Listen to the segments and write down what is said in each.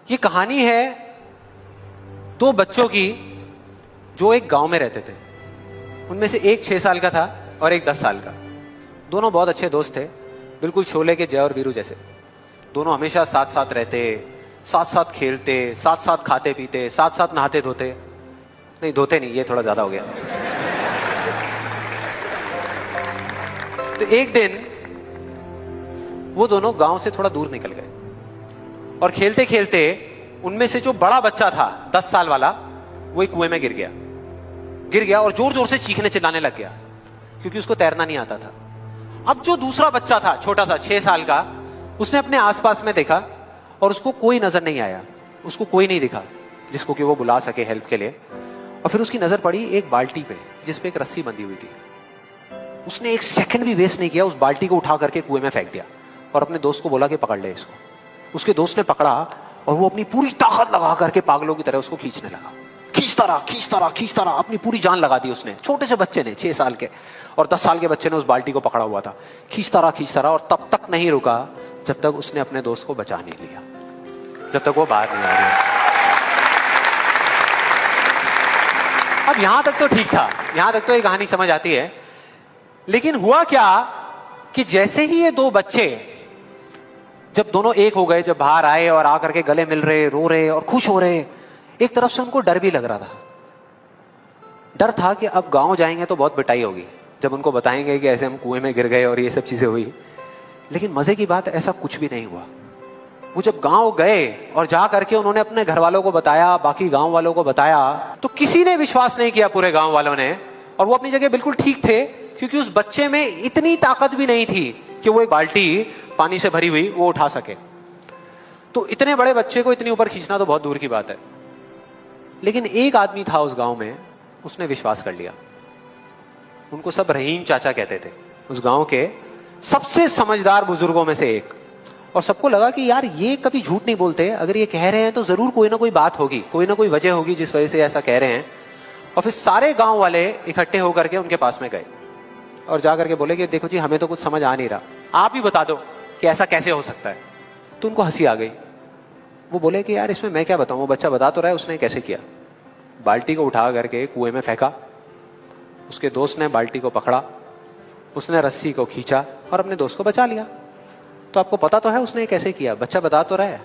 ये कहानी है दो बच्चों की जो एक गांव में रहते थे। उनमें से एक 6 साल का था और एक 10 साल का। दोनों बहुत अच्छे दोस्त थे, बिल्कुल शोले के जय और वीरू जैसे। दोनों हमेशा साथ साथ रहते, साथ साथ खेलते, साथ साथ खाते पीते, साथ साथ नहाते धोते। नहीं, धोते नहीं, ये थोड़ा ज्यादा हो गया। तो एक दिन वो दोनों गांव से थोड़ा दूर निकल गए और खेलते खेलते उनमें से जो बड़ा बच्चा था 10 साल वाला, वो एक कुएं में गिर गया और जोर जोर से चीखने चिल्लाने लग गया क्योंकि उसको तैरना नहीं आता था। अब जो दूसरा बच्चा था, छोटा सा 6 साल का, उसने अपने आसपास में देखा और उसको कोई नजर नहीं आया, उसको कोई नहीं दिखा जिसको कि वो बुला सके हेल्प के लिए। और फिर उसकी नजर पड़ी एक बाल्टी पे जिसपे एक रस्सी बंधी हुई थी। उसने एक सेकंड भी वेस्ट नहीं किया, उस बाल्टी को उठा करके कुएं में फेंक दिया और अपने दोस्त को बोला कि पकड़ ले इसको। उसके दोस्त ने पकड़ा और वो अपनी पूरी ताकत लगा करके पागलों की तरह उसको खींचने लगा। खींचता रहा, अपनी पूरी जान लगा दी उसने। छोटे से बच्चे ने, 6 साल के और 10 साल के बच्चे ने उस बाल्टी को पकड़ा हुआ था। खींचता रहा और तब तक नहीं रुका जब तक उसने अपने दोस्त को बचा नहीं लिया, जब तक वो बाहर नहीं आ गया। अब यहां तक तो ठीक था, यहां तक तो ये कहानी समझ आती है। लेकिन हुआ क्या कि जैसे ही ये दो बच्चे, जब दोनों एक हो गए, जब बाहर आए और आकर के गले मिल रहे, रो रहे और खुश हो रहे, एक तरफ से उनको डर भी लग रहा था। डर था कि अब गांव जाएंगे तो बहुत पिटाई होगी जब उनको बताएंगे कि ऐसे हम कुएं में गिर गए और ये सब चीजें हुई। लेकिन मजे की बात, ऐसा कुछ भी नहीं हुआ। वो जब गांव गए और जा करके उन्होंने अपने घर वालों को बताया, बाकी गांव वालों को बताया, तो किसी ने विश्वास नहीं किया, पूरे गांव वालों ने। और वो अपनी जगह बिल्कुल ठीक थे क्योंकि उस बच्चे में इतनी ताकत भी नहीं थी कि वो एक बाल्टी पानी से भरी हुई वो उठा सके। तो इतने बड़े बच्चे को इतनी ऊपर खींचना तो बहुत दूर की बात है। लेकिन एक आदमी था उस गांव में, उसने विश्वास कर लिया। उनको सब रहीम चाचा कहते थे, उस गांव के सबसे समझदार बुजुर्गों में से एक। और सबको लगा कि यार ये कभी झूठ नहीं बोलते, अगर ये कह रहे हैं तो जरूर कोई ना कोई बात होगी, कोई ना कोई वजह होगी जिस वजह से ऐसा कह रहे हैं। और फिर सारे गांव वाले इकट्ठे होकर के उनके पास में गए और जाकर के बोले कि देखो जी, हमें तो कुछ समझ आ नहीं रहा, आप ही बता दो कि ऐसा कैसे हो सकता है। तो उनको हंसी आ गई। वो बोले कि यार इसमें मैं क्या बताऊं, वो बच्चा बता तो रहा है उसने कैसे किया। बाल्टी को उठा करके कुएं में फेंका, उसके दोस्त ने बाल्टी को पकड़ा, उसने रस्सी को खींचा और अपने दोस्त को बचा लिया। तो आपको पता तो है उसने कैसे किया, बच्चा बता तो रहा है,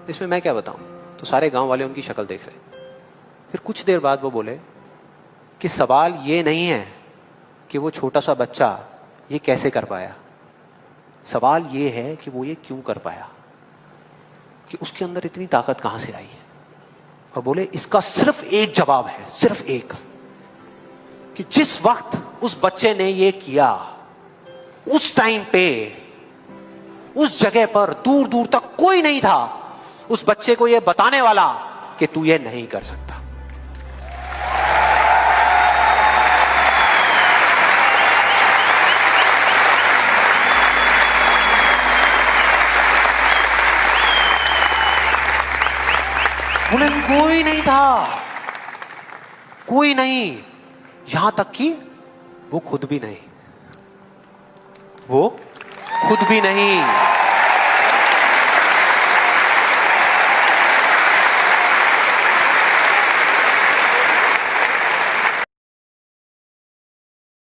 इसमें मैं क्या बताऊं। तो सारे गांव वाले उनकी शक्ल देख रहे। फिर कुछ देर बाद वो बोले कि सवाल ये नहीं है कि वो छोटा सा बच्चा ये कैसे कर पाया, सवाल ये है कि वो ये क्यों कर पाया, कि उसके अंदर इतनी ताकत कहां से आई है। और बोले इसका सिर्फ एक जवाब है, सिर्फ एक, कि जिस वक्त उस बच्चे ने ये किया, उस टाइम पे उस जगह पर दूर दूर तक कोई नहीं था उस बच्चे को ये बताने वाला कि तू ये नहीं कर सकता। बोले कोई नहीं था, कोई नहीं, यहां तक कि वो खुद भी नहीं, वो खुद भी नहीं।